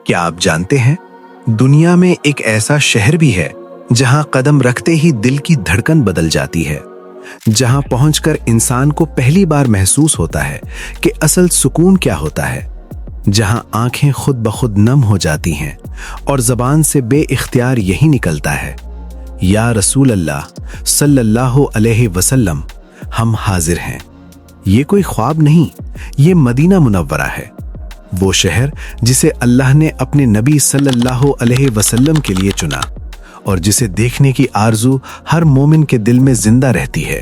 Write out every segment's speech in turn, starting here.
क्या आप जानते हैं, दुनिया में एक ऐसा शहर भी है जहां कदम रखते ही दिल की धड़कन बदल जाती है, जहां पहुंचकर इंसान को पहली बार महसूस होता है कि असल सुकून क्या होता है, जहां आंखें खुद ब खुद नम हो जाती हैं और ज़बान से बेइख्तियार यही निकलता है, या रसूल अल्लाह सल्लल्लाहु अलैहि वसल्लम, हम हाजिर हैं। ये कोई ख्वाब नहीं, ये मदीना मुनव्वरा है, वो शहर जिसे अल्लाह ने अपने नबी सल्लल्लाहु अलैहि वसल्लम के लिए चुना और जिसे देखने की आरजू हर मोमिन के दिल में जिंदा रहती है।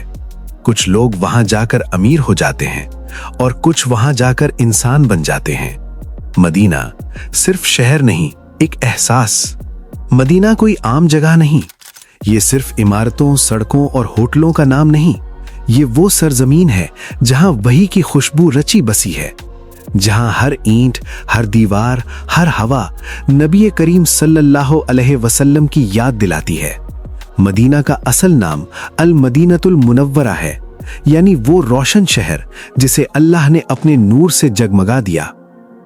कुछ लोग वहां जाकर अमीर हो जाते हैं और कुछ वहां जाकर इंसान बन जाते हैं। मदीना सिर्फ शहर नहीं, एक एहसास। मदीना कोई आम जगह नहीं, ये सिर्फ इमारतों, सड़कों और होटलों का नाम नहीं, ये वो सरजमीन है जहां वही की खुशबू रची बसी है, जहां हर ईंट, हर दीवार, हर हवा नबी करीम सल्लल्लाहु अलैहि वसल्लम की याद दिलाती है। मदीना का असल नाम अल मदीनतुल मुनव्वरा है, यानी वो रोशन शहर जिसे अल्लाह ने अपने नूर से जगमगा दिया।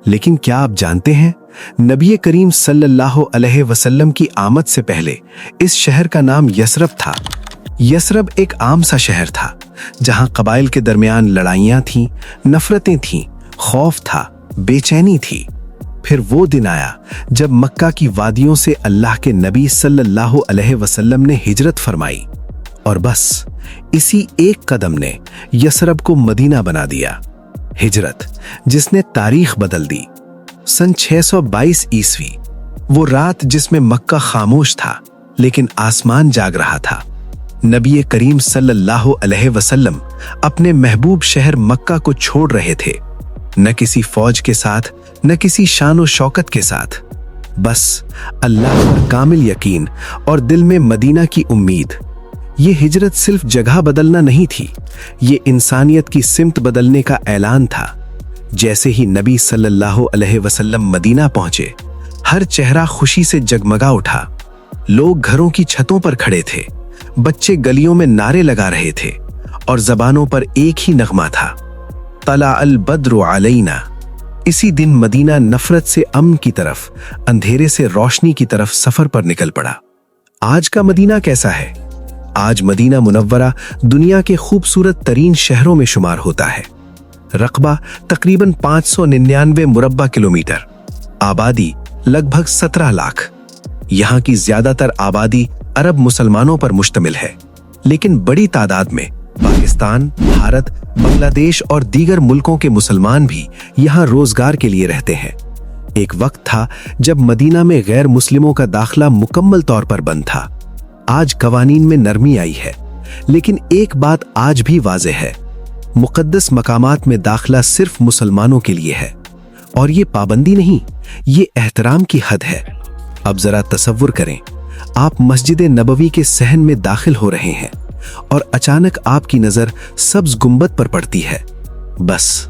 लेकिन क्या आप जानते हैं, नबी करीम सल्लल्लाहु अलैहि वसल्लम की आमद से पहले इस शहर का नाम यसरब था। यसरब एक आम सा शहर था जहां कबाइल के दरमियान लड़ाइयां थीं, नफरतें थीं, खौफ था, बेचैनी थी। फिर वो दिन आया जब मक्का की वादियों से अल्लाह के नबी सल्लल्लाहु अलैहि वसल्लम ने हिजरत फरमाई और बस इसी एक कदम ने यसरब को मदीना बना दिया। हिजरत जिसने तारीख बदल दी। सन 622 ईस्वी, वो रात जिसमें मक्का खामोश था लेकिन आसमान जाग रहा था। नबी करीम सल्लल्लाहु अलैहि वसल्लम अपने महबूब शहर मक्का को छोड़ रहे थे, न किसी फौज के साथ, न किसी शान और शौकत के साथ, बस अल्लाह पर कामिल यकीन और दिल में मदीना की उम्मीद। ये हिजरत सिर्फ जगह बदलना नहीं थी, ये इंसानियत की सिमत बदलने का ऐलान था। जैसे ही नबी सल्लल्लाहु अलैहि वसल्लम मदीना पहुंचे, हर चेहरा खुशी से जगमगा उठा। लोग घरों की छतों पर खड़े थे, बच्चे गलियों में नारे लगा रहे थे और जबानों पर एक ही नगमा था, तला अल बद्रु अलैना। इसी दिन मदीना नफरत से अमन की तरफ, अंधेरे से रोशनी की तरफ सफर पर निकल पड़ा। आज का मदीना कैसा है? आज मदीना मुनव्वरा दुनिया के खूबसूरत तरीन शहरों में शुमार होता है। रकबा तकरीबन 599 मुरब्बा किलोमीटर, आबादी लगभग 17 लाख। यहाँ की ज्यादातर आबादी अरब मुसलमानों पर मुश्तमिल है, लेकिन बड़ी तादाद में पाकिस्तान, भारत, बांग्लादेश और दीगर मुल्कों के मुसलमान भी यहाँ रोजगार के लिए रहते हैं। एक वक्त था जब मदीना में गैर मुस्लिमों का दाखिला मुकम्मल तौर पर बंद था। आज कवानीन में नरमी आई है, लेकिन एक बात आज भी वाज़ेह है, मुक़द्दस मकामात में दाखिला सिर्फ मुसलमानों के लिए है। और ये पाबंदी नहीं, ये एहतराम की हद है। अब जरा तसव्वुर करें, आप मस्जिद नबवी के सहन में दाखिल हो रहे हैं और अचानक आपकी नजर सब्ज गुंबद पर पड़ती है। बस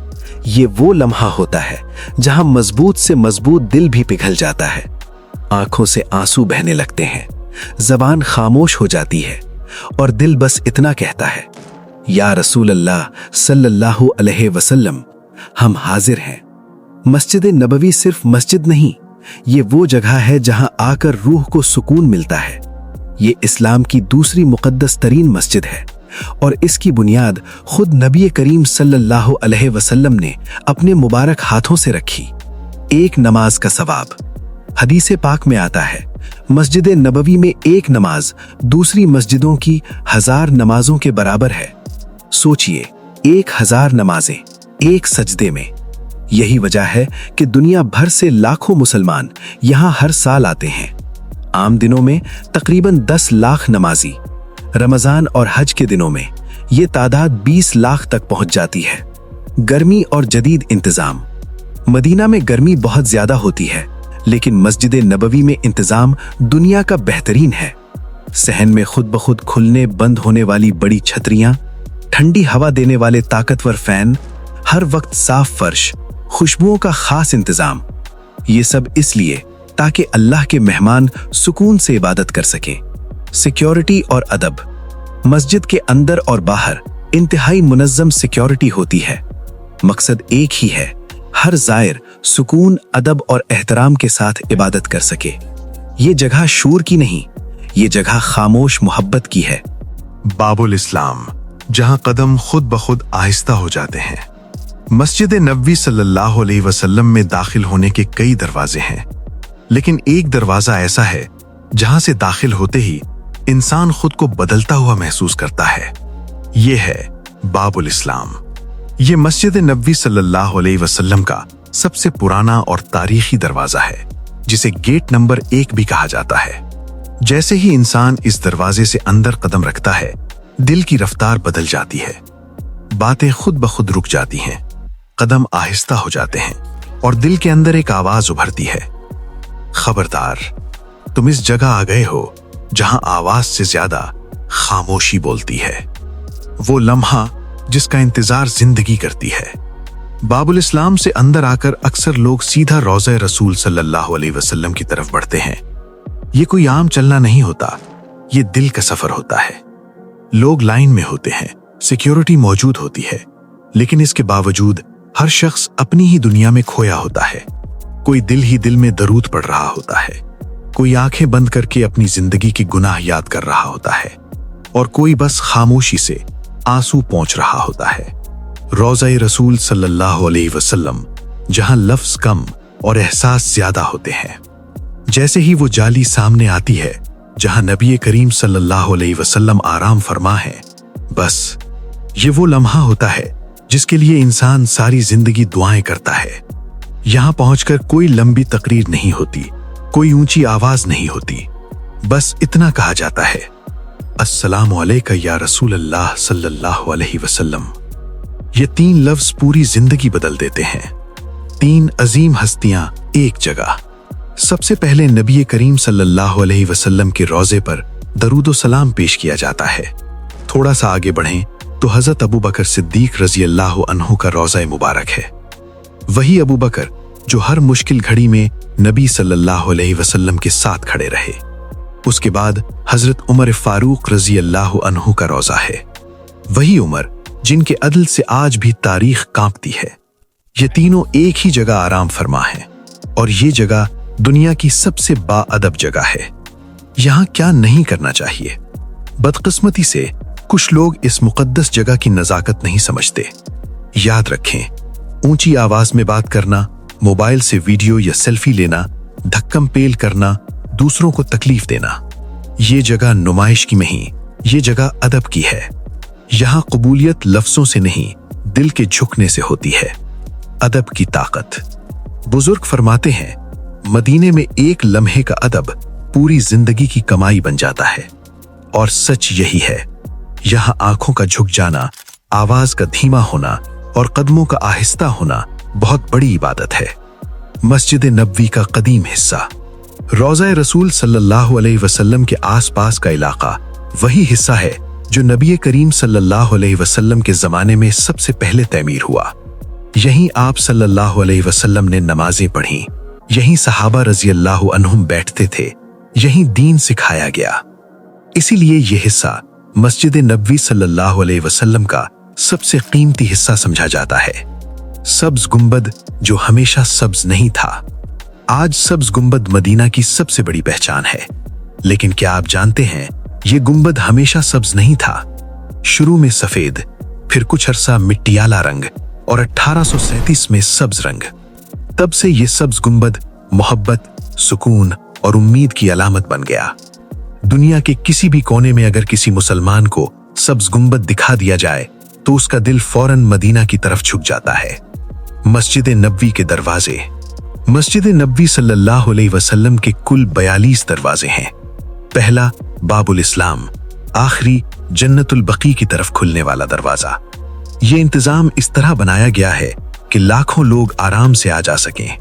ये वो लम्हा होता है जहां मजबूत से मजबूत दिल भी पिघल जाता है, आंखों से आंसू बहने लगते हैं, जबान खामोश हो जाती है और दिल बस इतना कहता है, या रसूल अल्लाह सल्लल्लाहु अलैहि वसल्लम, हम हाजिर हैं। मस्जिद नबवी सिर्फ मस्जिद नहीं, ये वो जगह है जहां आकर रूह को सुकून मिलता है। ये इस्लाम की दूसरी मुक़द्दस तरीन मस्जिद है और इसकी बुनियाद खुद नबी करीम सल्लल्लाहु अलैहि वसल्लम ने अपने मुबारक हाथों से रखी। एक नमाज का सवाब। हदीस पाक में आता है, मस्जिद नबवी में एक नमाज दूसरी मस्जिदों की 1000 नमाजों के बराबर है। सोचिए, 1000 नमाजें एक सजदे में। यही वजह है कि दुनिया भर से लाखों मुसलमान यहाँ हर साल आते हैं। आम दिनों में तकरीबन 10 लाख नमाजी, रमजान और हज के दिनों में ये तादाद 20 लाख तक पहुंच जाती है। गर्मी और जदीद इंतजाम। मदीना में गर्मी बहुत ज्यादा होती है, लेकिन मस्जिद नबवी में इंतजाम दुनिया का बेहतरीन है। सहन में खुद ब खुद खुलने बंद होने वाली बड़ी छतरियां, ठंडी हवा देने वाले ताकतवर फैन, हर वक्त साफ फर्श, खुशबुओं का खास इंतजाम। ये सब इसलिए ताकि अल्लाह के मेहमान सुकून से इबादत कर सकें। सिक्योरिटी और अदब। मस्जिद के अंदर और बाहर इंतहाई मुनज़्ज़म सिक्योरिटी होती है। मकसद एक ही है, हर ज़ायर सुकून, अदब और एहतराम के साथ इबादत कर सके। ये जगह शोर की नहीं, ये जगह खामोश मोहब्बत की है। बाबुल इस्लाम, जहां कदम खुद ब खुद आहिस्ता हो जाते हैं। मस्जिद नबवी सल्लल्लाहु अलैहि वसल्लम में दाखिल होने के कई दरवाजे हैं, लेकिन एक दरवाजा ऐसा है जहां से दाखिल होते ही इंसान खुद को बदलता हुआ महसूस करता है। ये है बाबुल इस्लाम। ये मस्जिद नबवी सल्लल्लाहु अलैहि वसल्लम का सबसे पुराना और तारीखी दरवाजा है, जिसे गेट नंबर 1 भी कहा जाता है। जैसे ही इंसान इस दरवाजे से अंदर कदम रखता है, दिल की रफ्तार बदल जाती है, बातें खुद ब खुद रुक जाती हैं, कदम आहिस्ता हो जाते हैं और दिल के अंदर एक आवाज उभरती है, खबरदार, तुम इस जगह आ गए हो जहां आवाज से ज्यादा खामोशी बोलती है। वो लम्हा जिसका इंतजार जिंदगी करती है। बाबुल इस्लाम से अंदर आकर अक्सर लोग सीधा रोज़ा रसूल सल्लल्लाहु अलैहि वसल्लम की तरफ बढ़ते हैं। ये कोई आम चलना नहीं होता, ये दिल का सफर होता है। लोग लाइन में होते हैं, सिक्योरिटी मौजूद होती है, लेकिन इसके बावजूद हर शख्स अपनी ही दुनिया में खोया होता है। कोई दिल ही दिल में दरूद पढ़ रहा होता है, कोई आंखें बंद करके अपनी जिंदगी की गुनाह याद कर रहा होता है, और कोई बस खामोशी से आंसू पोंछ रहा होता है। रोज़ा रसूल सल्लल्लाहु अलैहि वसल्लम, जहां लफ्ज कम और एहसास ज्यादा होते हैं। जैसे ही वो जाली सामने आती है जहां नबी करीम सल्लल्लाहु अलैहि वसल्लम आराम फरमा है, बस ये वो लम्हा होता है जिसके लिए इंसान सारी जिंदगी दुआएं करता है। यहां पहुंचकर कोई लंबी तकरीर नहीं होती, कोई ऊंची आवाज नहीं होती, बस इतना कहा जाता है, अस्सलामु अलैका या रसूल अल्लाह सल्लल्लाहु अलैहि वसल्लम। ये 3 लफ्ज पूरी जिंदगी बदल देते हैं। 3 अजीम हस्तियां एक जगह। सबसे पहले नबी करीम सल्लल्लाहु अलैहि वसल्लम के रोजे पर दरूद सलाम पेश किया जाता है। थोड़ा सा आगे बढ़ें तो हजरत अबू बकर सिद्दीक रजी अल्लाह अन्हु का रोज़ा मुबारक है। वही अबू बकर जो हर मुश्किल घड़ी में नबी सल्लल्लाहु अलैहि वसल्लम के साथ खड़े रहे। उसके बाद हजरत उमर फारूक रजी अल्लाह अन्हु का रोज़ा है। वही उमर जिनके अदल से आज भी तारीख कांपती है। ये तीनों एक ही जगह आराम फरमा है, और ये जगह दुनिया की सबसे बाअदब जगह है। यहां क्या नहीं करना चाहिए। बदकिस्मती से कुछ लोग इस मुकद्दस जगह की नजाकत नहीं समझते। याद रखें, ऊंची आवाज में बात करना, मोबाइल से वीडियो या सेल्फी लेना, धक्कम पेल करना, दूसरों को तकलीफ देना, ये जगह नुमाइश की नहीं, ये जगह अदब की है। यहां कबूलियत लफ्जों से नहीं, दिल के झुकने से होती है। अदब की ताकत। बुजुर्ग फरमाते हैं, मदीने में एक लम्हे का अदब पूरी जिंदगी की कमाई बन जाता है। और सच यही है। यहां आंखों का झुक जाना, आवाज का धीमा होना और कदमों का आहिस्ता होना बहुत बड़ी इबादत है। मस्जिद नबवी का कदीम हिस्सा। रोज़ा रसूल सल्लल्लाहु अलैहि वसल्लम के आसपास का इलाका वही हिस्सा है जो नबी करीम सल्लल्लाहु अलैहि वसल्लम के जमाने में सबसे पहले तैमीर हुआ। यहीं आप सल्लल्लाहु अलैहि वसल्लम ने नमाजें पढ़ी, यहीं सहाबा रजी अल्लाह अन्हुम बैठते थे, यहीं दीन सिखाया गया। इसीलिए यह हिस्सा मस्जिद नबवी सल्लल्लाहु अलैहि वसल्लम का सबसे कीमती हिस्सा समझा जाता है। सब्ज गुंबद जो हमेशा सब्ज नहीं था, आज सब्ज गुंबद मदीना की सबसे बड़ी पहचान है। लेकिन क्या आप जानते हैं, ये गुंबद हमेशा सब्ज नहीं था। शुरू में सफेद, फिर कुछ अरसा मिट्टियाला रंग और 1837 में सब्ज रंग। तब से ये सब्ज गुंबद मोहब्बत, सुकून और उम्मीद की अलामत बन गया। दुनिया के किसी भी कोने में अगर किसी मुसलमान को सब्ज गुंबद दिखा दिया जाए तो उसका दिल फौरन मदीना की तरफ झुक जाता है। मस्जिद नबवी के दरवाजे। मस्जिद नबवी सल्लल्लाहु अलैहि वसल्लम के कुल 42 दरवाजे हैं। पहला बाबुल इस्लाम, आखिरी जन्नतुल बकी की तरफ खुलने वाला दरवाजा। ये इंतजाम इस तरह बनाया गया है कि लाखों लोग आराम से आ जा सकें।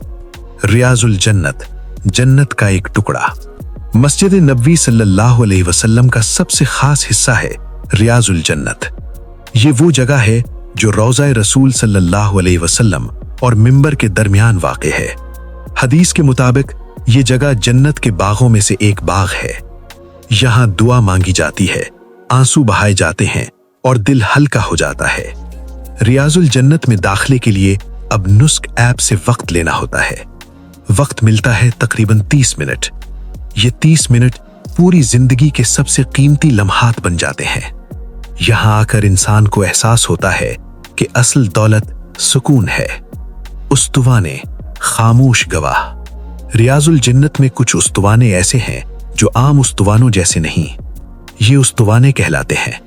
रियाजुल जन्नत, जन्नत का एक टुकड़ा। मस्जिद नबवी सल्लल्लाहु अलैहि वसल्लम का सबसे खास हिस्सा है रियाजुल जन्नत। ये वो जगह है जो रोज़ा रसूल सल्लल्लाहु अलैहि वसल्लम और मिंबर के दरमियान वाक़े है। हदीस के मुताबिक ये जगह जन्नत के बागों में से एक बाग है। यहाँ दुआ मांगी जाती है, आंसू बहाए जाते हैं और दिल हल्का हो जाता है। रियाजुल जन्नत में दाखिले के लिए اب نسک ایپ سے وقت لینا ہوتا ہے۔ وقت ملتا ہے تقریباً 30 منٹ۔ یہ 30 منٹ پوری زندگی کے سب سے قیمتی لمحات بن جاتے ہیں۔ یہاں آ کر انسان کو احساس ہوتا ہے کہ اصل دولت سکون ہے۔ استوانے، خاموش گواہ۔ ریاض الجنت میں کچھ استوانے ایسے ہیں جو عام استوانوں جیسے نہیں۔ یہ استوانے کہلاتے ہیں۔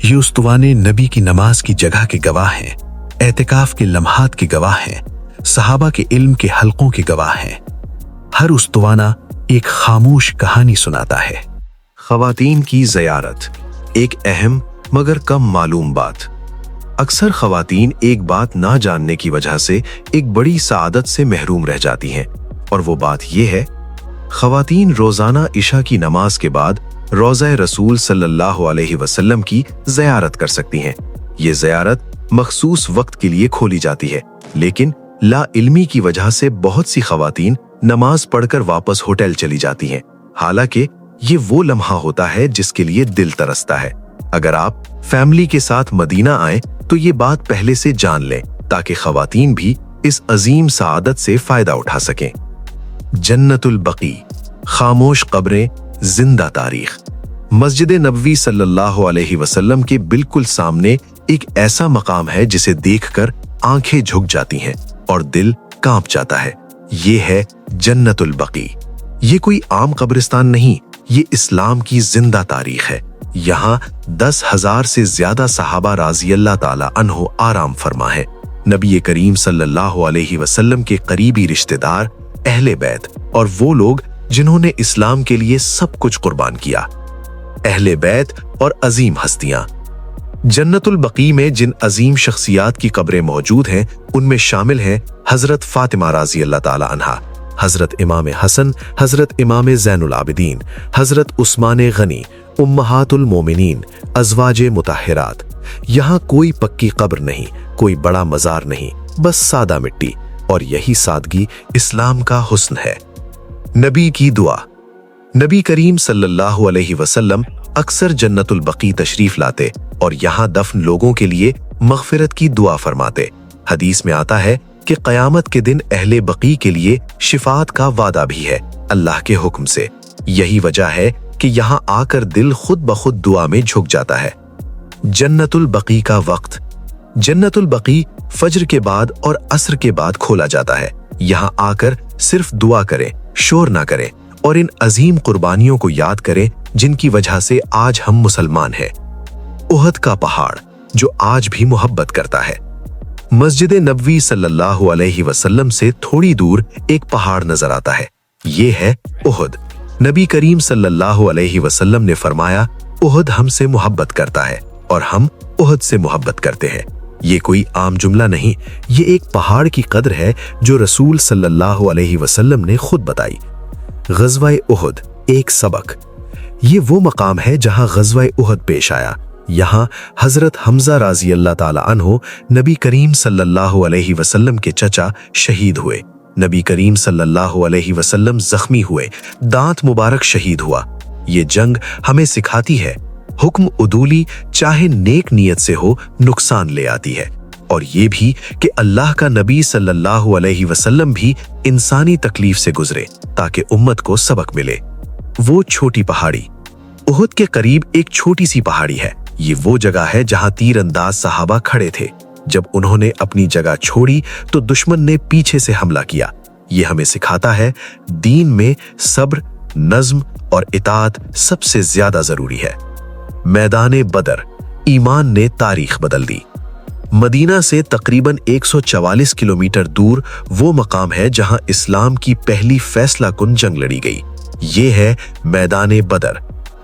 یہ استوانے نبی کی نماز کی جگہ کے گواہ ہیں، اعتکاف کے لمحات کے گواہ ہیں، صحابہ کے علم کے حلقوں کے گواہ ہیں۔ ہر استوانہ ایک خاموش کہانی سناتا ہے۔ خواتین کی زیارت، ایک اہم مگر کم معلوم بات۔ اکثر خواتین ایک بات نہ جاننے کی وجہ سے ایک بڑی سعادت سے محروم رہ جاتی ہیں، اور وہ بات یہ ہے، خواتین روزانہ عشاء کی نماز کے بعد روضہ رسول صلی اللہ علیہ وسلم کی زیارت کر سکتی ہیں۔ یہ زیارت مخصوص وقت کے لیے کھولی جاتی ہے، لیکن لا علمی کی وجہ سے بہت سی خواتین نماز پڑھ کر واپس ہوٹل چلی جاتی ہیں، حالانکہ یہ وہ لمحہ ہوتا ہے جس کے لیے دل ترستا ہے۔ اگر آپ فیملی کے ساتھ مدینہ آئیں تو یہ بات پہلے سے جان لیں تاکہ خواتین بھی اس عظیم سعادت سے فائدہ اٹھا سکیں۔ جنت البقیع، خاموش قبریں، زندہ تاریخ۔ مسجد نبوی صلی اللہ علیہ وسلم کے بالکل سامنے ایک ایسا مقام ہے جسے دیکھ کر آنکھیں جھک جاتی ہیں اور دل کانپ جاتا ہے۔ یہ ہے جنت البقیع۔ یہ کوئی عام قبرستان نہیں، یہ اسلام کی زندہ تاریخ ہے۔ یہاں 10,000 سے زیادہ صحابہ رضی اللہ تعالی عنہ آرام فرما ہے۔ نبی کریم صلی اللہ علیہ وسلم کے قریبی رشتہ دار، اہل بیت اور وہ لوگ جنہوں نے اسلام کے لیے سب کچھ قربان کیا۔ اہل بیت اور عظیم ہستیاں۔ جنت البقیع میں جن عظیم شخصیات کی قبریں موجود ہیں ان میں شامل ہیں حضرت فاطمہ رضی اللہ تعالی عنہا، حضرت امام حسن، حضرت امام زین العابدین، حضرت عثمان غنی، امہات المومنین، ازواج مطہرات۔ یہاں کوئی پکی قبر نہیں، کوئی بڑا مزار نہیں، بس سادہ مٹی، اور یہی سادگی اسلام کا حسن ہے۔ نبی کی دعا۔ نبی کریم صلی اللہ علیہ وسلم اکثر جنت البقیع تشریف لاتے اور یہاں دفن لوگوں کے لیے مغفرت کی دعا فرماتے۔ حدیث میں آتا ہے کہ قیامت کے دن اہل بقیع کے لیے شفاعت کا وعدہ بھی ہے اللہ کے حکم سے۔ یہی وجہ ہے کہ یہاں آ کر دل خود بخود دعا میں جھک جاتا ہے۔ جنت البقیع کا وقت۔ جنت البقیع فجر کے بعد اور عصر کے بعد کھولا جاتا ہے۔ یہاں آ کر صرف دعا کریں، شور نہ کریں، اور ان عظیم قربانیوں کو یاد کریں جن کی وجہ سے آج ہم مسلمان ہیں۔ احد کا پہاڑ جو آج بھی محبت کرتا ہے۔ مسجد نبوی صلی اللہ علیہ وسلم سے تھوڑی دور ایک پہاڑ نظر آتا ہے، یہ ہے احد۔ نبی کریم صلی اللہ علیہ وسلم نے فرمایا، احد ہم سے محبت کرتا ہے اور ہم احد سے محبت کرتے ہیں۔ یہ کوئی عام جملہ نہیں، یہ ایک پہاڑ کی قدر ہے جو رسول صلی اللہ علیہ وسلم نے خود بتائی۔ غزوہ احد، ایک سبق۔ یہ وہ مقام ہے جہاں غزوہ احد پیش آیا۔ یہاں حضرت حمزہ رضی اللہ تعالی عنہ نبی کریم صلی اللہ علیہ وسلم کے چچا شہید ہوئے۔ نبی کریم صلی اللہ علیہ وسلم زخمی ہوئے، دانت مبارک شہید ہوا۔ یہ جنگ ہمیں سکھاتی ہے، حکم عدولی چاہے نیک نیت سے ہو نقصان لے آتی ہے، اور یہ بھی کہ اللہ کا نبی صلی اللہ علیہ وسلم بھی انسانی تکلیف سے گزرے تاکہ امت کو سبق ملے۔ وہ چھوٹی پہاڑی۔ احد کے قریب ایک چھوٹی سی پہاڑی ہے۔ یہ وہ جگہ ہے جہاں تیر انداز صحابہ کھڑے تھے۔ جب انہوں نے اپنی جگہ چھوڑی تو دشمن نے پیچھے سے حملہ کیا۔ یہ ہمیں سکھاتا ہے دین میں صبر، نظم اور اطاعت سب سے زیادہ ضروری ہے۔ میدان بدر، ایمان نے تاریخ بدل دی۔ مدینہ سے تقریباً 144 کلومیٹر دور وہ مقام ہے جہاں اسلام کی پہلی فیصلہ کن جنگ لڑی گئی۔ یہ ہے میدان بدر۔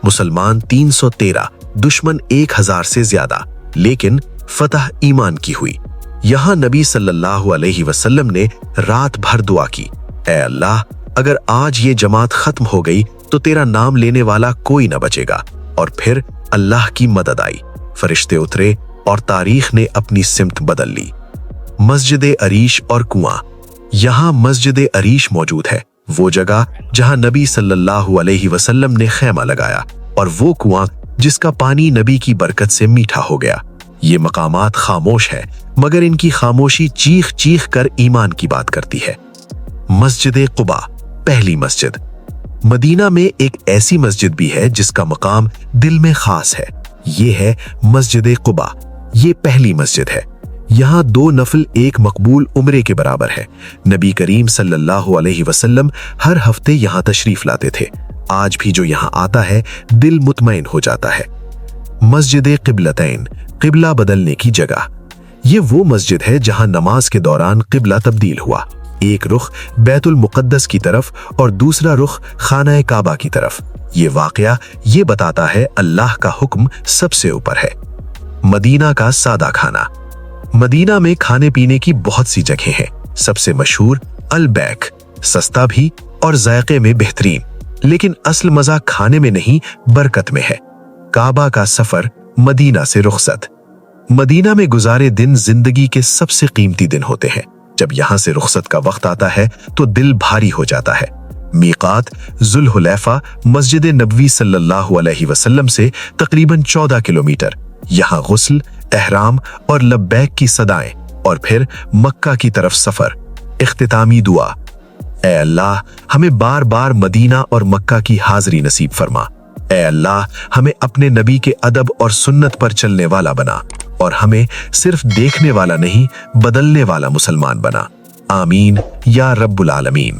مسلمان 313، دشمن 1000 سے زیادہ، لیکن فتح ایمان کی ہوئی۔ یہاں نبی صلی اللہ علیہ وسلم نے رات بھر دعا کی، اے اللہ اگر آج یہ جماعت ختم ہو گئی تو تیرا نام لینے والا کوئی نہ بچے گا۔ اور پھر اللہ کی مدد آئی، فرشتے اترے اور تاریخ نے اپنی سمت بدل لی۔ مسجد عریش اور کنواں۔ یہاں مسجد عریش موجود ہے، وہ جگہ جہاں نبی صلی اللہ علیہ وسلم نے خیمہ لگایا، اور وہ کنواں جس کا پانی نبی کی برکت سے میٹھا ہو گیا۔ یہ مقامات خاموش ہے مگر ان کی خاموشی چیخ چیخ کر ایمان کی بات کرتی ہے۔ مسجد قباء، پہلی مسجد۔ مدینہ میں ایک ایسی مسجد بھی ہے جس کا مقام دل میں خاص ہے، یہ ہے مسجد قباء۔ یہ پہلی مسجد ہے۔ یہاں 2 نفل ایک مقبول عمرے کے برابر ہے۔ نبی کریم صلی اللہ علیہ وسلم ہر ہفتے یہاں تشریف لاتے تھے۔ آج بھی جو یہاں آتا ہے دل مطمئن ہو جاتا ہے۔ مسجد قبلتین، قبلہ بدلنے کی جگہ۔ یہ وہ مسجد ہے جہاں نماز کے دوران قبلہ تبدیل ہوا، ایک رخ بیت المقدس کی طرف اور دوسرا رخ خانہ کعبہ کی طرف۔ یہ واقعہ یہ بتاتا ہے اللہ کا حکم سب سے اوپر ہے۔ مدینہ کا سادہ کھانا۔ مدینہ میں کھانے پینے کی بہت سی جگہیں ہیں۔ سب سے مشہور البیک، سستا بھی اور ذائقے میں بہترین، لیکن اصل مزہ کھانے میں نہیں برکت میں ہے۔ کعبہ کا سفر، مدینہ سے رخصت۔ مدینہ میں گزارے دن زندگی کے سب سے قیمتی دن ہوتے ہیں۔ جب یہاں سے رخصت کا وقت آتا ہے تو دل بھاری ہو جاتا ہے۔ میقات ذوالحلیفہ مسجد نبوی صلی اللہ علیہ وسلم سے تقریباً 14 کلومیٹر۔ یہاں غسل، احرام اور لبیک کی صدائیں، اور پھر مکہ کی طرف سفر۔ اختتامی دعا: اے اللہ ہمیں بار بار مدینہ اور مکہ کی حاضری نصیب فرما۔ اے اللہ ہمیں اپنے نبی کے ادب اور سنت پر چلنے والا بنا، اور ہمیں صرف دیکھنے والا نہیں بدلنے والا مسلمان بنا۔ آمین یا رب العالمین۔